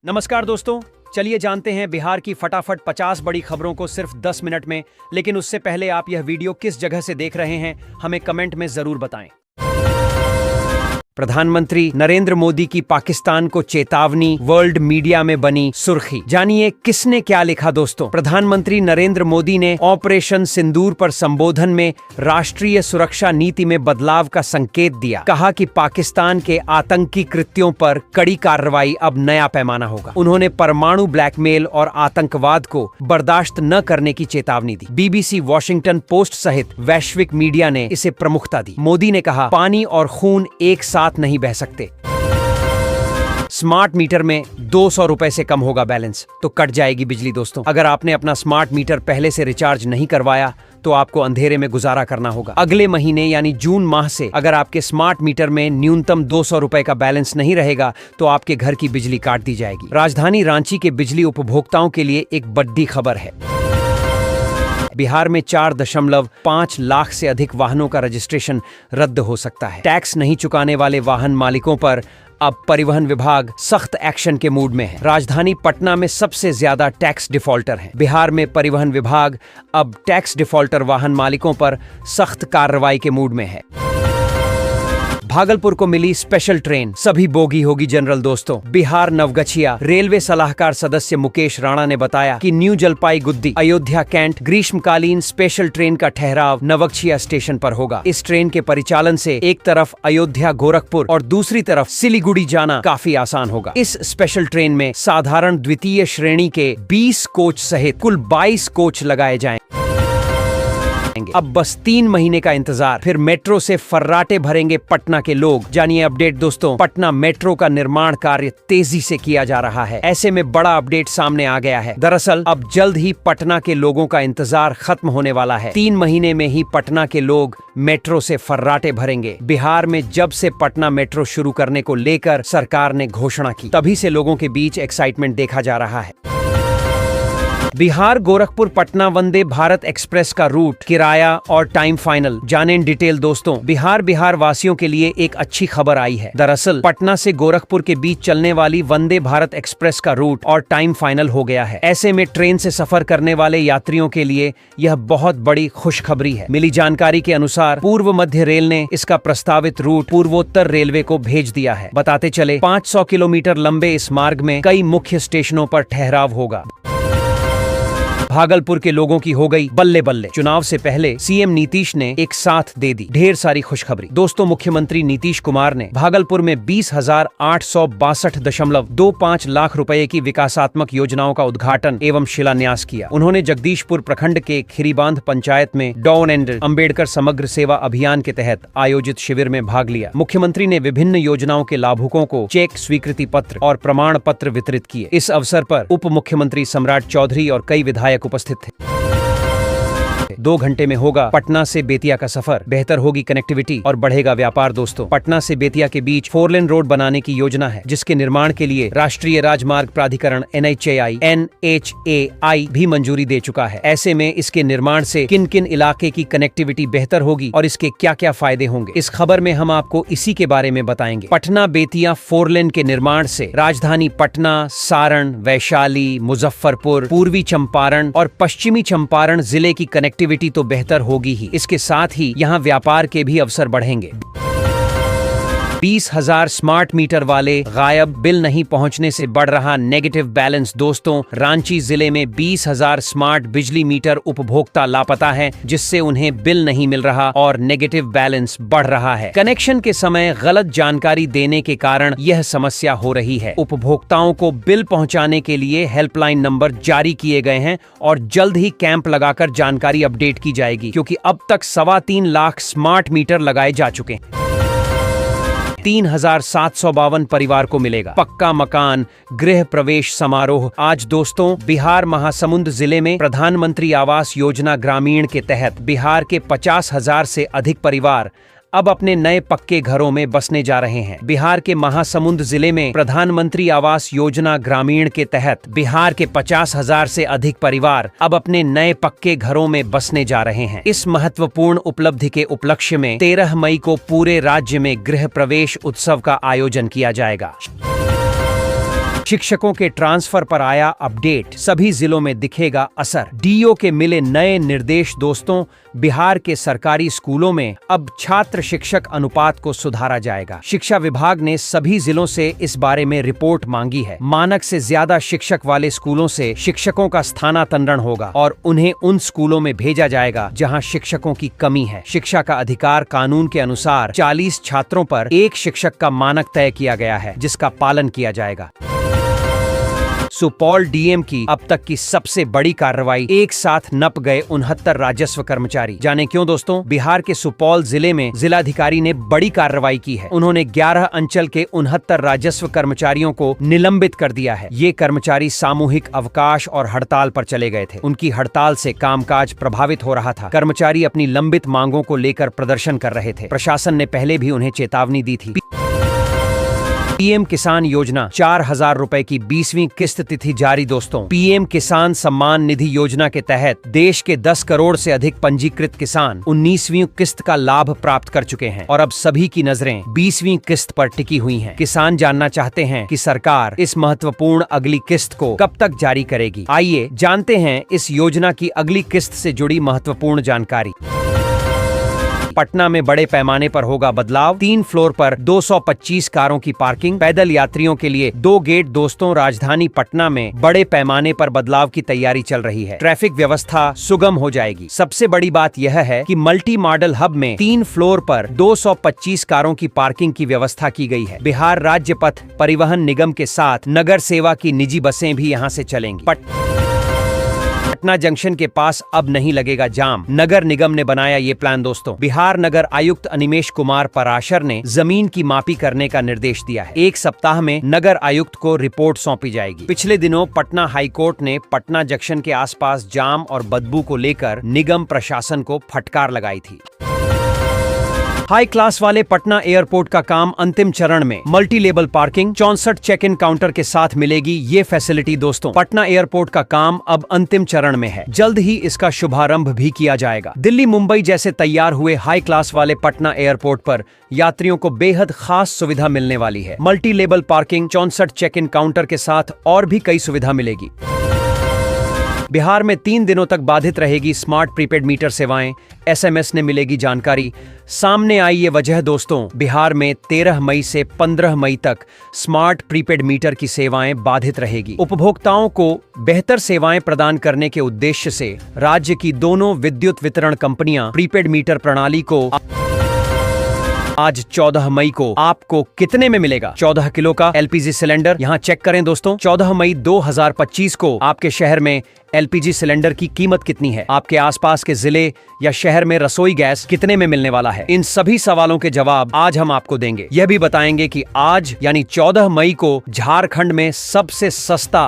नमस्कार दोस्तों, चलिए जानते हैं बिहार की फटाफट 50 बड़ी खबरों को सिर्फ 10 मिनट में। लेकिन उससे पहले आप यह वीडियो किस जगह से देख रहे हैं हमें कमेंट में जरूर बताएं। प्रधानमंत्री नरेंद्र मोदी की पाकिस्तान को चेतावनी वर्ल्ड मीडिया में बनी सुर्खी। जानिए किसने क्या लिखा दोस्तों। प्रधानमंत्री नरेंद्र मोदी ने ऑपरेशन सिंदूर पर संबोधन में राष्ट्रीय सुरक्षा नीति में बदलाव का संकेत दिया। कहा कि पाकिस्तान के आतंकी कृत्यों पर कड़ी कार्रवाई अब नया पैमाना होगा। उन्होंने परमाणु ब्लैकमेल और आतंकवाद को बर्दाश्त न करने की चेतावनी दी। बीबीसी, वॉशिंगटन पोस्ट सहित वैश्विक मीडिया ने इसे प्रमुखता दी। मोदी ने कहा, पानी और खून एक साथ नहीं बह सकते। स्मार्ट मीटर में 200 रुपए से कम होगा बैलेंस तो कट जाएगी बिजली दोस्तों। अगर आपने अपना स्मार्ट मीटर पहले से रिचार्ज नहीं करवाया तो आपको अंधेरे में गुजारा करना होगा। अगले महीने यानी जून माह से अगर आपके स्मार्ट मीटर में न्यूनतम 200 रुपए का बैलेंस नहीं रहेगा तो आपके घर की बिजली काट दी जाएगी। राजधानी रांची के बिजली उपभोक्ताओं के लिए एक बड़ी खबर है। बिहार में 4.5 लाख से अधिक वाहनों का रजिस्ट्रेशन रद्द हो सकता है। टैक्स नहीं चुकाने वाले वाहन मालिकों पर अब परिवहन विभाग सख्त एक्शन के मूड में है। राजधानी पटना में सबसे ज्यादा टैक्स डिफॉल्टर हैं। बिहार में परिवहन विभाग अब टैक्स डिफॉल्टर वाहन मालिकों पर सख्त कार्रवाई के मूड में है। भागलपुर को मिली स्पेशल ट्रेन, सभी बोगी होगी जनरल दोस्तों। बिहार नवगछिया रेलवे सलाहकार सदस्य मुकेश राणा ने बताया कि न्यू जलपाईगुड़ी अयोध्या कैंट ग्रीष्मकालीन स्पेशल ट्रेन का ठहराव नवगछिया स्टेशन पर होगा। इस ट्रेन के परिचालन से एक तरफ अयोध्या गोरखपुर और दूसरी तरफ सिलीगुड़ी जाना काफी आसान होगा। इस स्पेशल ट्रेन में साधारण द्वितीय श्रेणी के 20 कोच सहित कुल 22 कोच लगाए जाएंगे। अब बस 3 महीने का इंतजार, फिर मेट्रो से फर्राटे भरेंगे पटना के लोग। जानिए अपडेट दोस्तों, पटना मेट्रो का निर्माण कार्य तेजी से किया जा रहा है। ऐसे में बड़ा अपडेट सामने आ गया है। दरअसल अब जल्द ही पटना के लोगों का इंतजार खत्म होने वाला है। 3 महीने में ही पटना के लोग मेट्रो से फर्राटे भरेंगे। बिहार में जब से पटना मेट्रो शुरू करने को लेकर सरकार ने घोषणा की, तभी से लोगों के बीच एक्साइटमेंट देखा जा रहा है। बिहार गोरखपुर पटना वंदे भारत एक्सप्रेस का रूट, किराया और टाइम फाइनल जाने इन डिटेल दोस्तों। बिहार वासियों के लिए एक अच्छी खबर आई है। दरअसल पटना से गोरखपुर के बीच चलने वाली वंदे भारत एक्सप्रेस का रूट और टाइम फाइनल हो गया है। ऐसे में ट्रेन से सफर करने वाले यात्रियों के लिए यह बहुत बड़ी खुशखबरी है। मिली जानकारी के अनुसार पूर्व मध्य रेल ने इसका प्रस्तावित रूट पूर्वोत्तर रेलवे को भेज दिया है। बताते चले 500 किलोमीटर लंबे इस मार्ग में कई मुख्य स्टेशनों पर ठहराव होगा। भागलपुर के लोगों की हो गई बल्ले बल्ले। चुनाव से पहले सीएम नीतीश ने एक साथ दे दी ढेर सारी खुशखबरी दोस्तों। मुख्यमंत्री नीतीश कुमार ने भागलपुर में 20,862.25 लाख रुपए की विकासात्मक योजनाओं का उद्घाटन एवं शिलान्यास किया। उन्होंने जगदीशपुर प्रखंड के खिरीबांध पंचायत में डाउन एंड अम्बेडकर समग्र सेवा अभियान के तहत आयोजित शिविर में भाग लिया। मुख्यमंत्री ने विभिन्न योजनाओं के लाभुकों को चेक, स्वीकृति पत्र और प्रमाण पत्र वितरित किए। इस अवसर पर उप मुख्यमंत्री सम्राट चौधरी और कई विधायक उपस्थित थे। 2 घंटे में होगा पटना से बेतिया का सफर, बेहतर होगी कनेक्टिविटी और बढ़ेगा व्यापार दोस्तों। पटना से बेतिया के बीच 4 लेन रोड बनाने की योजना है, जिसके निर्माण के लिए राष्ट्रीय राजमार्ग प्राधिकरण NHAI भी मंजूरी दे चुका है। ऐसे में इसके निर्माण से किन किन इलाके की कनेक्टिविटी बेहतर होगी और इसके क्या क्या फायदे होंगे, इस खबर में हम आपको इसी के बारे में बताएंगे। पटना बेतिया 4 लेन के निर्माण से राजधानी पटना, सारण, वैशाली, मुजफ्फरपुर, पूर्वी चंपारण और पश्चिमी चंपारण जिले की कनेक्टिविटी तो बेहतर होगी ही, इसके साथ ही यहाँ व्यापार के भी अवसर बढ़ेंगे। 20,000 स्मार्ट मीटर वाले गायब, बिल नहीं पहुंचने से बढ़ रहा नेगेटिव बैलेंस दोस्तों। रांची जिले में 20,000 स्मार्ट बिजली मीटर उपभोक्ता लापता हैं, जिससे उन्हें बिल नहीं मिल रहा और नेगेटिव बैलेंस बढ़ रहा है। कनेक्शन के समय गलत जानकारी देने के कारण यह समस्या हो रही है। उपभोक्ताओं को बिल पहुंचाने के लिए हेल्पलाइन नंबर जारी किए गए हैं और जल्द ही कैंप लगाकर जानकारी अपडेट की जाएगी, क्योंकि अब तक 3.25 लाख स्मार्ट मीटर लगाए जा चुके हैं। 3,752 परिवार को मिलेगा पक्का मकान, गृह प्रवेश समारोह। आज दोस्तों बिहार महासमुंद जिले में प्रधानमंत्री आवास योजना ग्रामीण के तहत बिहार के 50,000 से अधिक परिवार अब अपने नए पक्के घरों में बसने जा रहे हैं। बिहार के महासमुंद जिले में प्रधानमंत्री आवास योजना ग्रामीण के तहत बिहार के 50,000 से अधिक परिवार अब अपने नए पक्के घरों में बसने जा रहे हैं। इस महत्वपूर्ण उपलब्धि के उपलक्ष्य में 13 मई को पूरे राज्य में गृह प्रवेश उत्सव का आयोजन किया जाएगा। शिक्षकों के ट्रांसफर पर आया अपडेट, सभी जिलों में दिखेगा असर। डीओ के मिले नए निर्देश दोस्तों, बिहार के सरकारी स्कूलों में अब छात्र शिक्षक अनुपात को सुधारा जाएगा। शिक्षा विभाग ने सभी जिलों से इस बारे में रिपोर्ट मांगी है। मानक से ज्यादा शिक्षक वाले स्कूलों से शिक्षकों का स्थानांतरण होगा और उन्हें उन स्कूलों में भेजा जाएगा जहां शिक्षकों की कमी है। शिक्षा का अधिकार कानून के अनुसार 40 छात्रों पर एक शिक्षक का मानक तय किया गया है, जिसका पालन किया जाएगा। सुपौल डीएम की अब तक की सबसे बड़ी कार्रवाई, एक साथ नप गए 69 राजस्व कर्मचारी। जाने क्यों दोस्तों? बिहार के सुपौल जिले में जिलाधिकारी ने बड़ी कार्रवाई की है। उन्होंने 11 अंचल के 69 राजस्व कर्मचारियों को निलंबित कर दिया है। ये कर्मचारी सामूहिक अवकाश और हड़ताल पर चले गए थे। उनकी हड़ताल से कामकाज प्रभावित हो रहा था। कर्मचारी अपनी लंबित मांगों को लेकर प्रदर्शन कर रहे थे। प्रशासन ने पहले भी उन्हें चेतावनी दी थी। पीएम किसान योजना 4,000 रुपए की 20वीं किस्त तिथि जारी दोस्तों। पीएम किसान सम्मान निधि योजना के तहत देश के 10 करोड़ से अधिक पंजीकृत किसान 19वीं किस्त का लाभ प्राप्त कर चुके हैं और अब सभी की नजरें 20वीं किस्त पर टिकी हुई हैं। किसान जानना चाहते हैं कि सरकार इस महत्वपूर्ण अगली किस्त को कब तक जारी करेगी। आइए जानते हैं इस योजना की अगली किस्त से जुड़ी महत्वपूर्ण जानकारी। पटना में बड़े पैमाने पर होगा बदलाव, 3 फ्लोर पर 225 कारों की पार्किंग, पैदल यात्रियों के लिए 2 गेट दोस्तों। राजधानी पटना में बड़े पैमाने पर बदलाव की तैयारी चल रही है। ट्रैफिक व्यवस्था सुगम हो जाएगी। सबसे बड़ी बात यह है कि मल्टी मॉडल हब में 3 फ्लोर पर 225 कारों की पार्किंग की व्यवस्था की गई है। बिहार राज्य पथ परिवहन निगम के साथ नगर सेवा की निजी बसें भी यहाँ से चलेंगी। पटना जंक्शन के पास अब नहीं लगेगा जाम, नगर निगम ने बनाया ये प्लान दोस्तों। बिहार नगर आयुक्त अनिमेश कुमार पराशर ने जमीन की मापी करने का निर्देश दिया है। 1 सप्ताह में नगर आयुक्त को रिपोर्ट सौंपी जाएगी। पिछले दिनों पटना हाईकोर्ट ने पटना जंक्शन के आसपास जाम और बदबू को लेकर निगम प्रशासन को फटकार लगाई थी। हाई क्लास वाले पटना एयरपोर्ट का काम अंतिम चरण में। Multi level parking, 64 check in counter के साथ मिलेगी ये फैसिलिटी दोस्तों। पटना एयरपोर्ट का काम अब अंतिम चरण में है। जल्द ही इसका शुभारंभ भी किया जाएगा। दिल्ली मुंबई जैसे तैयार हुए हाई क्लास वाले पटना एयरपोर्ट पर यात्रियों को बेहद खास सुविधा मिलने वाली है। Multi level parking, 64 check in counter के साथ और भी कई सुविधा मिलेगी। बिहार में 3 दिनों तक बाधित रहेगी स्मार्ट प्रीपेड मीटर सेवाएं, एसएमएस ने मिलेगी जानकारी। सामने आई ये वजह दोस्तों, बिहार में 13 मई से 15 मई तक स्मार्ट प्रीपेड मीटर की सेवाएं बाधित रहेगी। उपभोक्ताओं को बेहतर सेवाएं प्रदान करने के उद्देश्य से राज्य की दोनों विद्युत वितरण कंपनियां प्रीपेड मीटर प्रणाली को आज 14 मई को आपको कितने में मिलेगा? 14 किलो का एलपीजी सिलेंडर। यहाँ चेक करें दोस्तों, 14 मई 2025 को आपके शहर में एलपीजी सिलेंडर की कीमत कितनी है? आपके आसपास के जिले या शहर में रसोई गैस कितने में मिलने वाला है? इन सभी सवालों के जवाब आज हम आपको देंगे। यह भी बताएंगे कि आज यानी 14 मई को झारखंड में सबसे सस्ता